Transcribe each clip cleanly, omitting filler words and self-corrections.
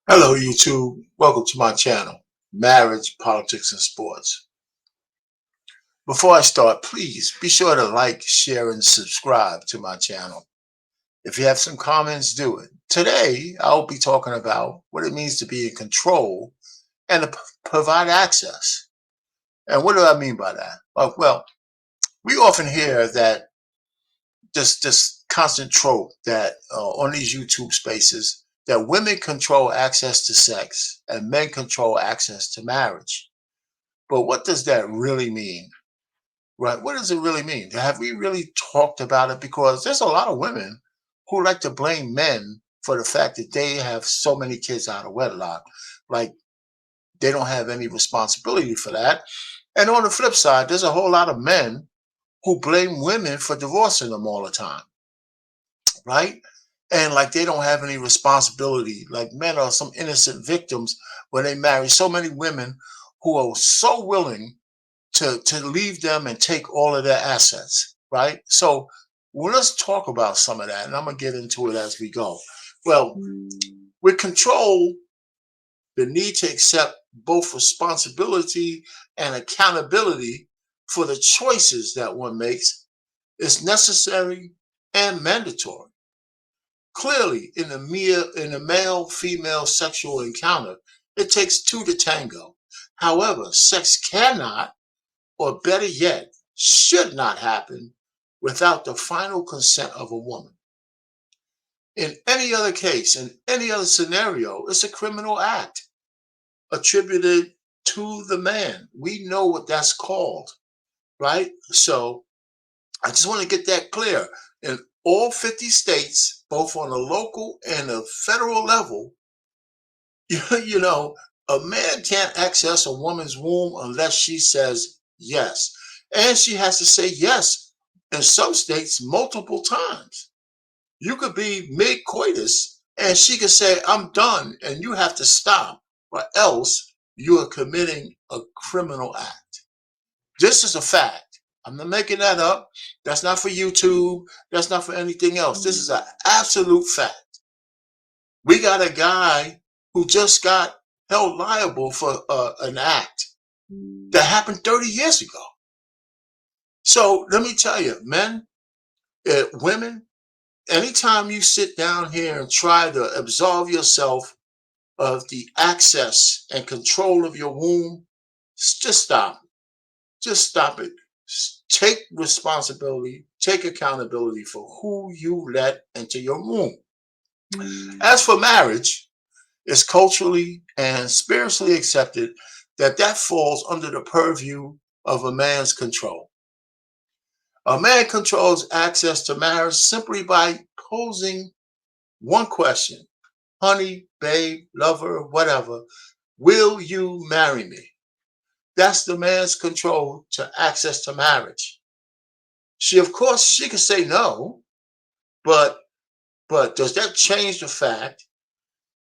Hello, YouTube. Welcome to my channel, Marriage, Politics, and Sports. Before I start, please be sure to like, share, and subscribe to my channel. If you have some comments, do it. Today, I'll be talking about what it means to be in control and to provide access. And what do I mean by that? Well, we often hear that this constant trope that on these YouTube spaces that women control access to sex and men control access to marriage. But what does that really mean? Right? What does it really mean? Have we really talked about it? Because there's a lot of women who like to blame men for the fact that they have so many kids out of wedlock. Like they don't have any responsibility for that. And on the flip side, there's a whole lot of men who blame women for divorcing them all the time, right? And like they don't have any responsibility. Like men are some innocent victims when they marry so many women who are so willing to leave them and take all of their assets, right? So well, let's talk about some of that, and I'm gonna get into it as we go. Well, with control, the need to accept both responsibility and accountability for the choices that one makes is necessary and mandatory. Clearly, in a male-female sexual encounter, it takes two to tango. However, sex cannot, or better yet, should not happen without the final consent of a woman. In any other case, in any other scenario, it's a criminal act attributed to the man. We know what that's called, right? So I just want to get that clear. In all 50 states, both on a local and a federal level, you know, a man can't access a woman's womb unless she says yes. And she has to say yes in some states multiple times. You could be mid coitus and she could say, I'm done, and you have to stop, or else you are committing a criminal act. This is a fact. I'm not making that up. That's not for YouTube. That's not for anything else. This is an absolute fact. We got a guy who just got held liable for an act that happened 30 years ago. So let me tell you, men, women, anytime you sit down here and try to absolve yourself of the access and control of your womb, just stop. Just stop it. Take responsibility, take accountability for who you let into your womb. As for marriage, it's culturally and spiritually accepted that that falls under the purview of a man's control. A man controls access to marriage simply by posing one question: honey, babe, lover, whatever, will you marry me? That's the man's control to access to marriage. Of course, she could say no, but does that change the fact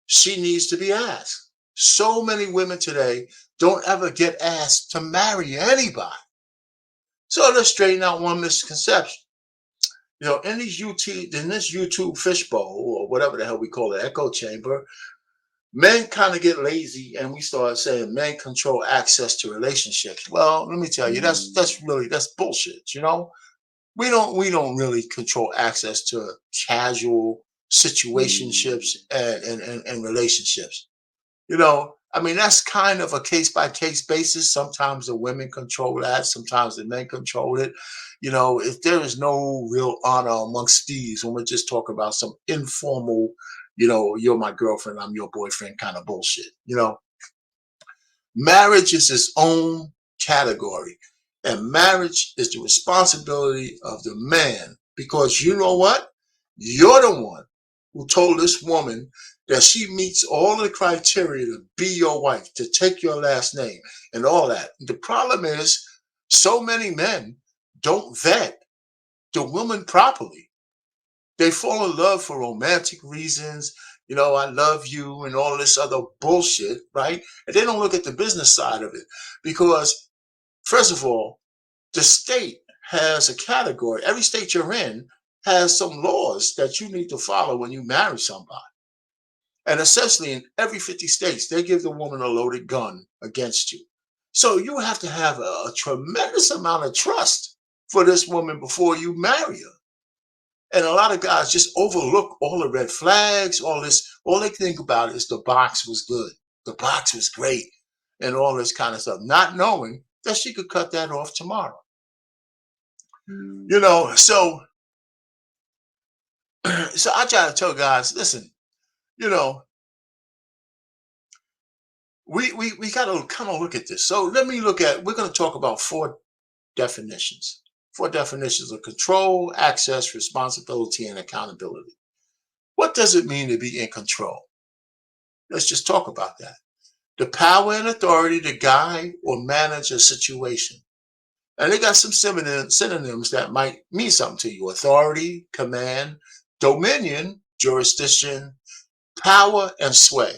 she needs to be asked? So many women today don't ever get asked to marry anybody. So let's straighten out one misconception. You know, in this YouTube fishbowl or whatever the hell we call it, echo chamber, men kind of get lazy and we start saying men control access to relationships. Well, let me tell you, that's bullshit. You know, we don't really control access to casual situationships and relationships. You know, I mean, that's kind of a case by case basis. Sometimes the women control that, sometimes the men control it. You know, if there is no real honor amongst thieves, when we're just talking about some informal, you know, you're my girlfriend, I'm your boyfriend kind of bullshit. You know, marriage is its own category, and marriage is the responsibility of the man, because you know what? You're the one who told this woman that she meets all the criteria to be your wife, to take your last name, and all that. The problem is, so many men don't vet the woman properly. They fall in love for romantic reasons. You know, I love you and all this other bullshit, right? And they don't look at the business side of it. Because, first of all, the state has a category. Every state you're in has some laws that you need to follow when you marry somebody. And essentially, in every 50 states, they give the woman a loaded gun against you. So you have to have a tremendous amount of trust for this woman before you marry her. And a lot of guys just overlook all the red flags, all this. All they think about is the box was good, the box was great, and all this kind of stuff, not knowing that she could cut that off tomorrow. You know, so so I try to tell guys, listen, you know, we got to kind of look at this. So let me look at. We're going to talk about four definitions. Four definitions of control, access, responsibility, and accountability. What does it mean to be in control? Let's just talk about that. The power and authority to guide or manage a situation. And they got some synonyms that might mean something to you. Authority, command, dominion, jurisdiction, power, and sway.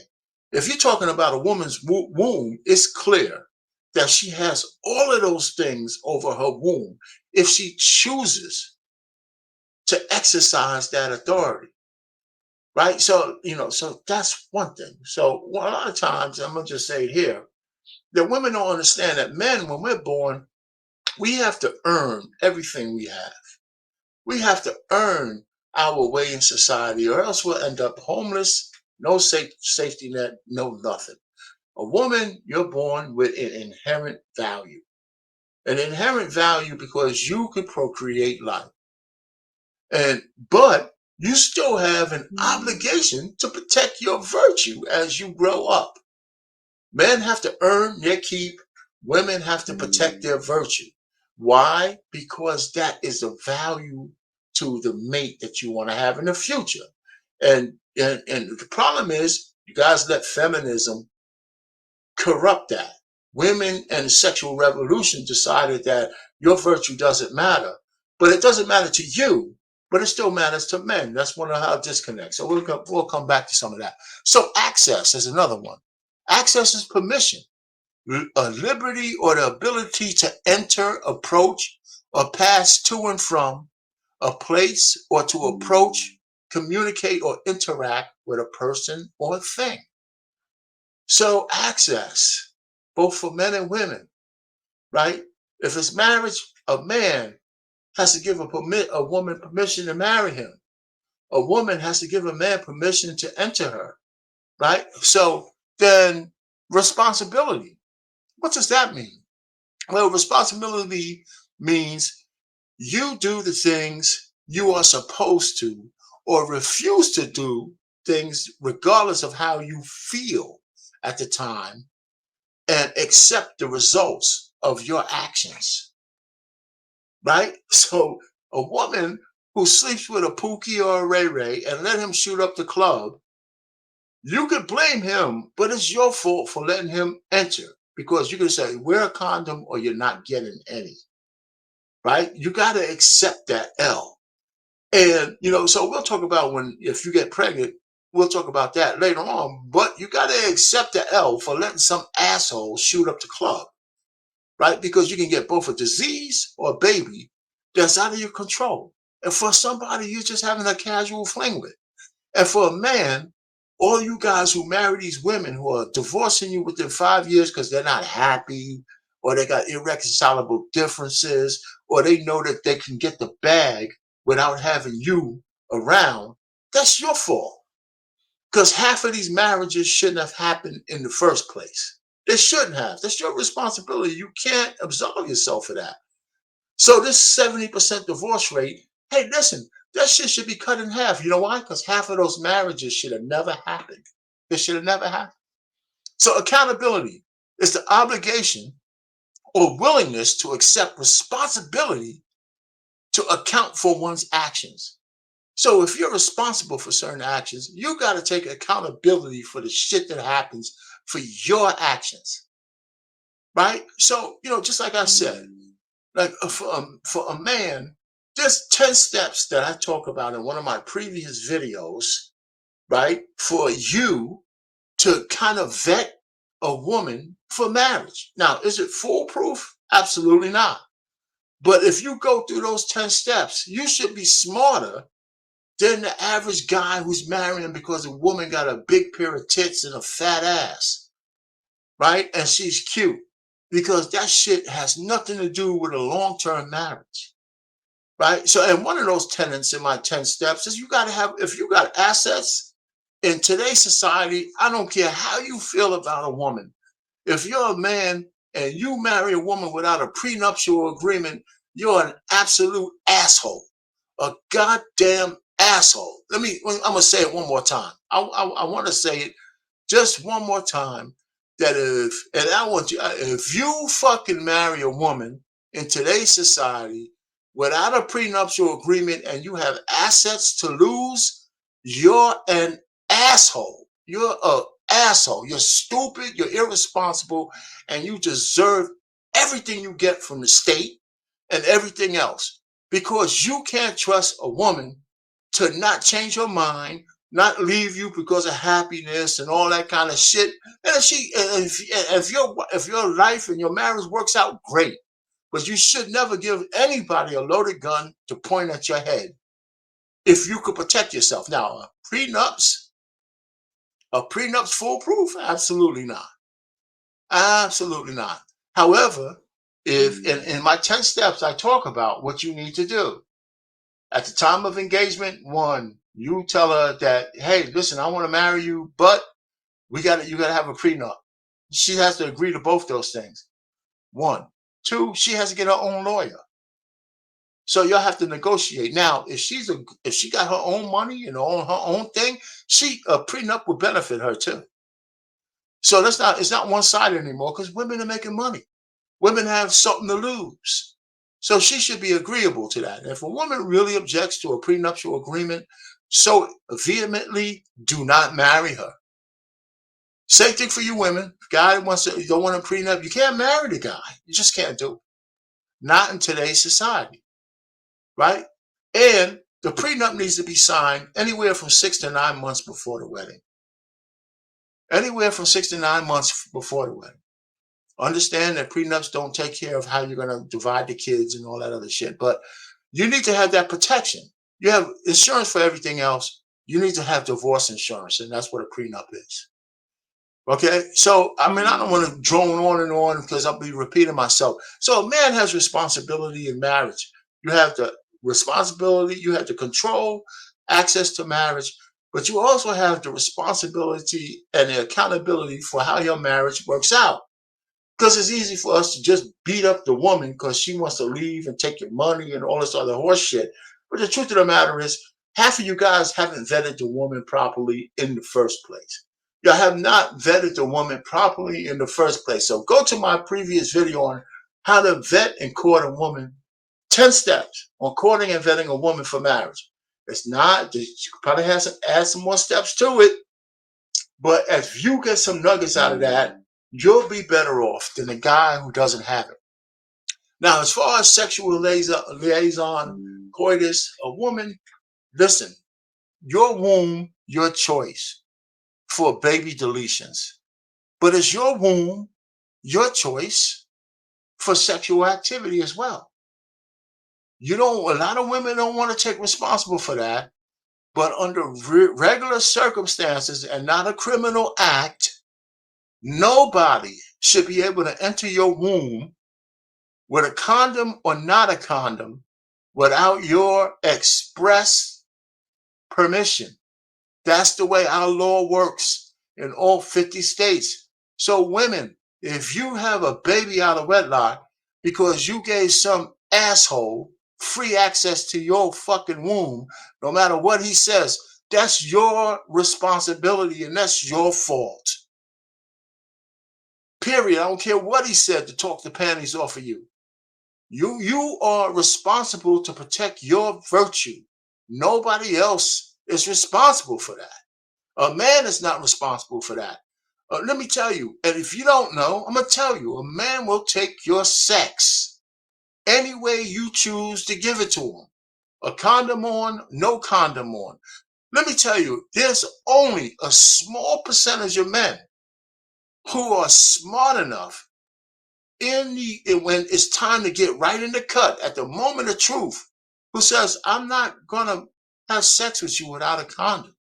If you're talking about a woman's womb, it's clear that she has all of those things over her womb if she chooses to exercise that authority. Right? So, so that's one thing. So a lot of times, I'm going to just say it here, that women don't understand that men, when we're born, we have to earn everything we have. We have to earn our way in society, or else we'll end up homeless, no safety net, no nothing. A woman, you're born with an inherent value. An inherent value because you can procreate life. But you still have an obligation to protect your virtue as you grow up. Men have to earn their keep. Women have to protect their virtue. Why? Because that is a value to the mate that you want to have in the future. And the problem is, you guys let feminism corrupt that. Women and the sexual revolution decided that your virtue doesn't matter, but it doesn't matter to you, but it still matters to men. That's one of our disconnects. So we'll come back to some of that. So access is another one. Access is permission, a liberty or the ability to enter, approach, or pass to and from a place, or to approach, communicate, or interact with a person or thing. So access, both for men and women, right? If it's marriage, a man has to give a woman permission to marry him. A woman has to give a man permission to enter her, right? So then responsibility. What does that mean? Well, responsibility means you do the things you are supposed to, or refuse to do things regardless of how you feel at the time, and accept the results of your actions, right? So a woman who sleeps with a Pookie or a Ray Ray and let him shoot up the club, you could blame him, but it's your fault for letting him enter, because you can say, wear a condom or you're not getting any, right? You got to accept that L. And, so we'll talk about if you get pregnant, we'll talk about that later on, but you got to accept the L for letting some asshole shoot up the club, right? Because you can get both a disease or a baby that's out of your control. And for somebody, you're just having a casual fling with. And for a man, all you guys who marry these women who are divorcing you within 5 years because they're not happy, or they got irreconcilable differences, or they know that they can get the bag without having you around, that's your fault. Because half of these marriages shouldn't have happened in the first place. They shouldn't have. That's your responsibility. You can't absolve yourself for that. So this 70% divorce rate, hey, listen, that shit should be cut in half. You know why? Because half of those marriages should have never happened. They should have never happened. So accountability is the obligation or willingness to accept responsibility to account for one's actions. So if you're responsible for certain actions, you got to take accountability for the shit that happens for your actions, right? So, just like I said, like for a man, there's 10 steps that I talk about in one of my previous videos, right? For you to kind of vet a woman for marriage. Now, is it foolproof? Absolutely not. But if you go through those 10 steps, you should be smarter than the average guy who's marrying because a woman got a big pair of tits and a fat ass, right? And she's cute. Because that shit has nothing to do with a long-term marriage, right? So, and one of those tenets in my 10 steps is you got to have, if you got assets in today's society, I don't care how you feel about a woman. If you're a man and you marry a woman without a prenuptial agreement, you're an absolute asshole, a goddamn asshole. I'm going to say it one more time. I want to say it just one more time, that if you fucking marry a woman in today's society without a prenuptial agreement and you have assets to lose, you're an asshole. You're an asshole. You're stupid, you're irresponsible, and you deserve everything you get from the state and everything else, because you can't trust a woman to not change her mind, not leave you because of happiness and all that kind of shit. And if your life and your marriage works out, great. But you should never give anybody a loaded gun to point at your head if you could protect yourself. Now, a prenup's foolproof? Absolutely not. Absolutely not. However, if in my 10 steps, I talk about what you need to do. At the time of engagement, one, you tell her that, hey, listen, I want to marry you, but you got to have a prenup. She has to agree to both those things. One. Two, she has to get her own lawyer. So you'll have to negotiate. Now, if she got her own money and her own thing, a prenup would benefit her too. So it's not one-sided anymore, because women are making money. Women have something to lose. So she should be agreeable to that. If a woman really objects to a prenuptial agreement so vehemently, do not marry her. Same thing for you women. If guy you don't want a prenup, you can't marry the guy. You just can't do it. Not in today's society, right? And the prenup needs to be signed anywhere from 6 to 9 months before the wedding. Anywhere from 6 to 9 months before the wedding. Understand that prenups don't take care of how you're going to divide the kids and all that other shit. But you need to have that protection. You have insurance for everything else. You need to have divorce insurance, and that's what a prenup is. Okay? So, I mean, I don't want to drone on and on because I'll be repeating myself. So, a man has responsibility in marriage. You have the responsibility, you have the control, access to marriage, but you also have the responsibility and the accountability for how your marriage works out. Because it's easy for us to just beat up the woman because she wants to leave and take your money and all this other horse shit. But the truth of the matter is, half of you guys haven't vetted the woman properly in the first place. You have not vetted the woman properly in the first place. So go to my previous video on how to vet and court a woman. 10 steps on courting and vetting a woman for marriage. It's not, you probably have to add some more steps to it. But if you get some nuggets out of that, you'll be better off than the guy who doesn't have it. Now, as far as sexual liaison, coitus, a woman, listen, your womb, your choice for baby deletions. But it's your womb, your choice for sexual activity as well. A lot of women don't want to take responsible for that, but under regular circumstances and not a criminal act, nobody should be able to enter your womb with a condom or not a condom without your express permission. That's the way our law works in all 50 states. So women, if you have a baby out of wedlock because you gave some asshole free access to your fucking womb, no matter what he says, that's your responsibility and that's your fault. Period. I don't care what he said to talk the panties off of you. You are responsible to protect your virtue. Nobody else is responsible for that. A man is not responsible for that. Let me tell you, and if you don't know, I'm going to tell you, a man will take your sex any way you choose to give it to him. A condom on, no condom on. Let me tell you, there's only a small percentage of men who are smart enough when it's time to get right in the cut at the moment of truth, who says, I'm not gonna have sex with you without a condom.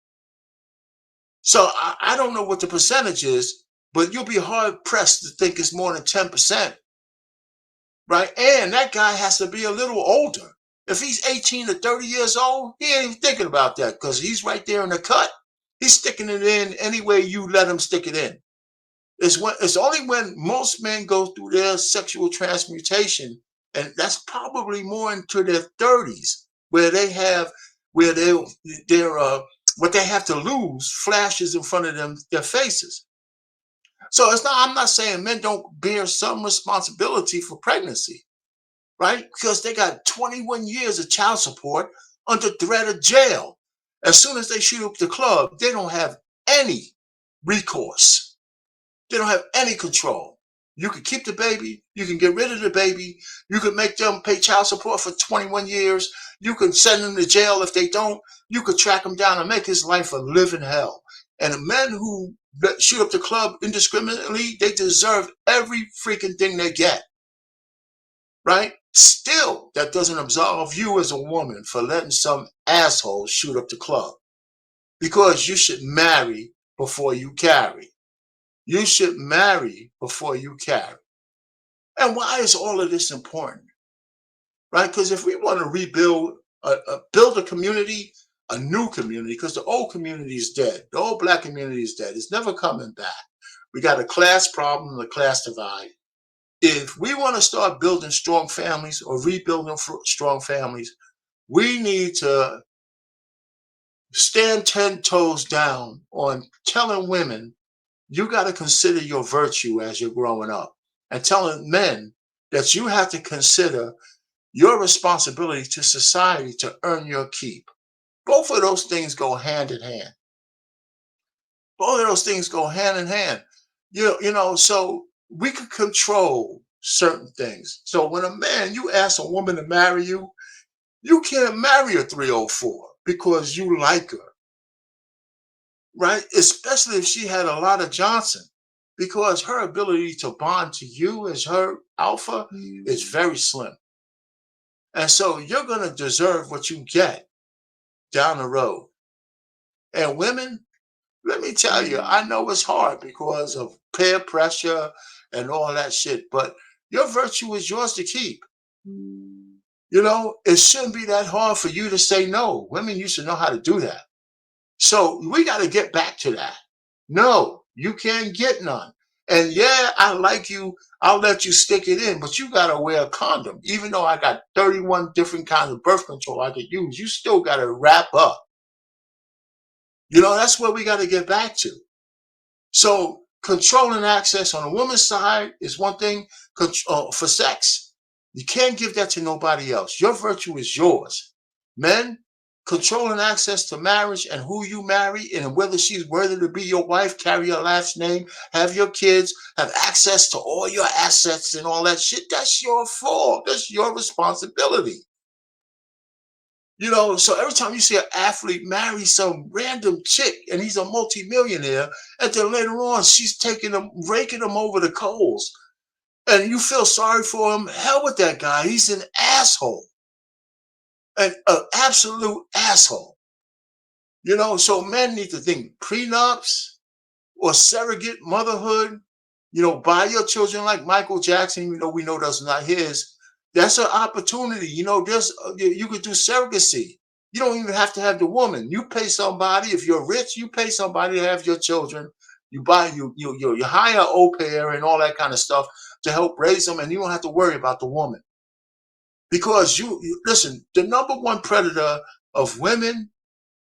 So I don't know what the percentage is, but you'll be hard pressed to think it's more than 10%, right? And that guy has to be a little older. If he's 18 to 30 years old, he ain't even thinking about that because he's right there in the cut. He's sticking it in any way you let him stick it in. It's only when most men go through their sexual transmutation, and that's probably more into their 30s, where they have where they're what they have to lose flashes in front of them their faces. So it's not I'm not saying men don't bear some responsibility for pregnancy, right? Because they got 21 years of child support under threat of jail. As soon as they shoot up the club, they don't have any recourse. They don't have any control. You can keep the baby. You can get rid of the baby. You can make them pay child support for 21 years. You can send them to jail if they don't. You could track him down and make his life a living hell. And the men who shoot up the club indiscriminately, they deserve every freaking thing they get. Right? Still, that doesn't absolve you as a woman for letting some asshole shoot up the club. Because you should marry before you carry. You should marry before you carry. And why is all of this important? Right? Because if we want to rebuild, build a community, a new community, because the old community is dead. The old black community is dead. It's never coming back. We got a class problem, a class divide. If we want to start building strong families or rebuilding strong families, we need to stand 10 toes down on telling women you got to consider your virtue as you're growing up, and telling men that you have to consider your responsibility to society to earn your keep. Both of those things go hand in hand. Both of those things go hand in hand. So we can control certain things. So when a man, you ask a woman to marry you, you can't marry a 304 because you like her, right? Especially if she had a lot of Johnson, because her ability to bond to you as her alpha is very slim. And so you're going to deserve what you get down the road. And women, let me tell you, I know it's hard because of peer pressure and all that shit, but your virtue is yours to keep. It shouldn't be that hard for you to say no. Women used to know how to do that. So we got to get back to that. No, you can't get none. And yeah, I like you. I'll let you stick it in, but you got to wear a condom. Even though I got 31 different kinds of birth control I could use, you still got to wrap up. That's where we got to get back to. So controlling access on the woman's side is one thing for sex. You can't give that to nobody else. Your virtue is yours. Men, controlling access to marriage and who you marry and whether she's worthy to be your wife, carry your last name, have your kids, have access to all your assets and all that shit, that's your fault. That's your responsibility. So every time you see an athlete marry some random chick and he's a multimillionaire, and then later on she's taking him, raking him over the coals, and you feel sorry for him, hell with that guy. He's an asshole. An absolute asshole. So men need to think prenups or surrogate motherhood, buy your children like Michael Jackson, even though we know that's not his. That's an opportunity. There's you could do surrogacy. You don't even have to have the woman. You pay somebody. If you're rich, you pay somebody to have your children. You hire an au pair and all that kind of stuff to help raise them, and you don't have to worry about the woman. Because you listen, the number one predator of women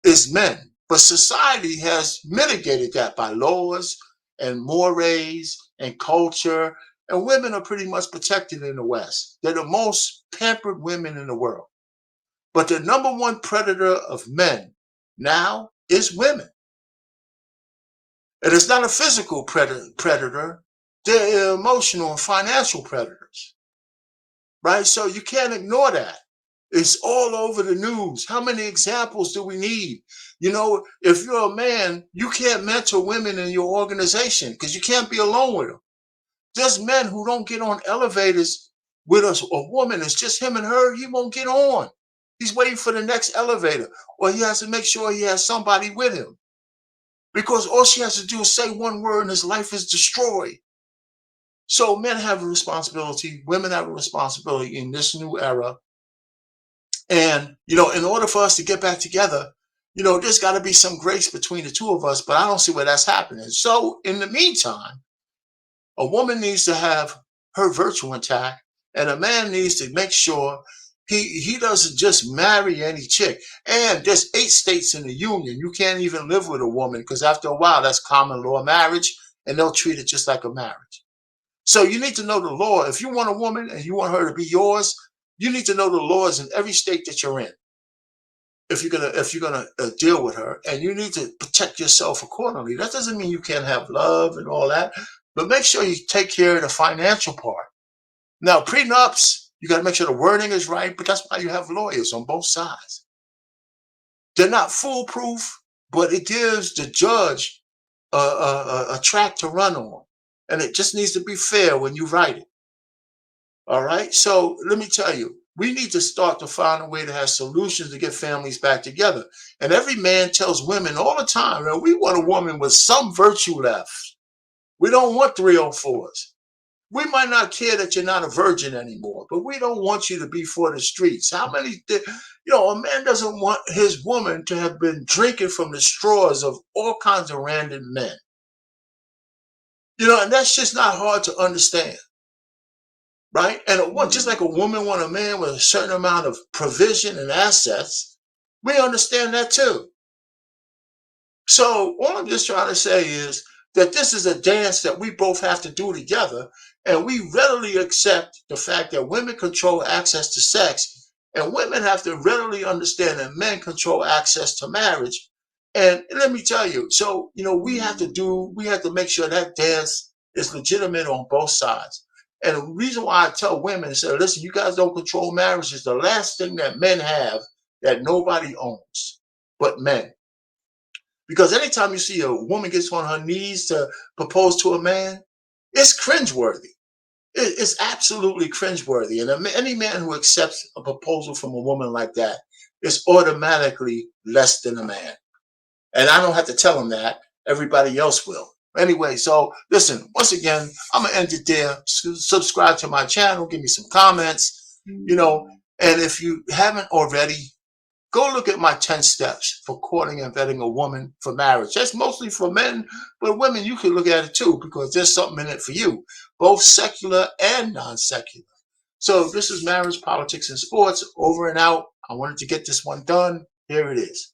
is men. But society has mitigated that by laws and mores and culture. And women are pretty much protected in the West. They're the most pampered women in the world. But the number one predator of men now is women. And it's not a physical predator. They're emotional and financial predators. Right? So you can't ignore that. It's all over the news. How many examples do we need? If you're a man, you can't mentor women in your organization because you can't be alone with them. There's men who don't get on elevators with a woman. It's just him and her. He won't get on. He's waiting for the next elevator, or he has to make sure he has somebody with him. Because all she has to do is say one word and his life is destroyed. So men have a responsibility, women have a responsibility in this new era. And, in order for us to get back together, there's got to be some grace between the two of us, but I don't see where that's happening. So in the meantime, a woman needs to have her virtue intact, and a man needs to make sure he doesn't just marry any chick. And there's 8 states in the union. You can't even live with a woman because after a while, that's common law marriage, and they'll treat it just like a marriage. So you need to know the law. If you want a woman and you want her to be yours, you need to know the laws in every state that you're in. If you're gonna deal with her, and you need to protect yourself accordingly. That doesn't mean you can't have love and all that, but make sure you take care of the financial part. Now, prenups, you got to make sure the wording is right, but that's why you have lawyers on both sides. They're not foolproof, but it gives the judge a track to run on, and it just needs to be fair when you write it. All right. So let me tell you, we need to start to find a way to have solutions to get families back together. And every man tells women all the time, we want a woman with some virtue left. We don't want 304s. We might not care that you're not a virgin anymore, but we don't want you to be for the streets. How many, a man doesn't want his woman to have been drinking from the straws of all kinds of random men. And that's just not hard to understand. Right? And just like a woman want a man with a certain amount of provision and assets, we understand that too. So all I'm just trying to say is that this is a dance that we both have to do together, and we readily accept the fact that women control access to sex, and women have to readily understand that men control access to marriage. And let me tell you, so we have to make sure that dance is legitimate on both sides. And the reason why I tell women, say, listen, you guys don't control marriage is the last thing that men have that nobody owns but men. Because anytime you see a woman gets on her knees to propose to a man, it's cringeworthy. It's absolutely cringeworthy. And any man who accepts a proposal from a woman like that is automatically less than a man. And I don't have to tell him that. Everybody else will. Anyway, so listen, once again, I'm going to end it there. Subscribe to my channel. Give me some comments, and if you haven't already, go look at my 10 steps for courting and vetting a woman for marriage. That's mostly for men, but women, you can look at it too, because there's something in it for you, both secular and non-secular. So this is Marriage, Politics, and Sports. Over and out. I wanted to get this one done. Here it is.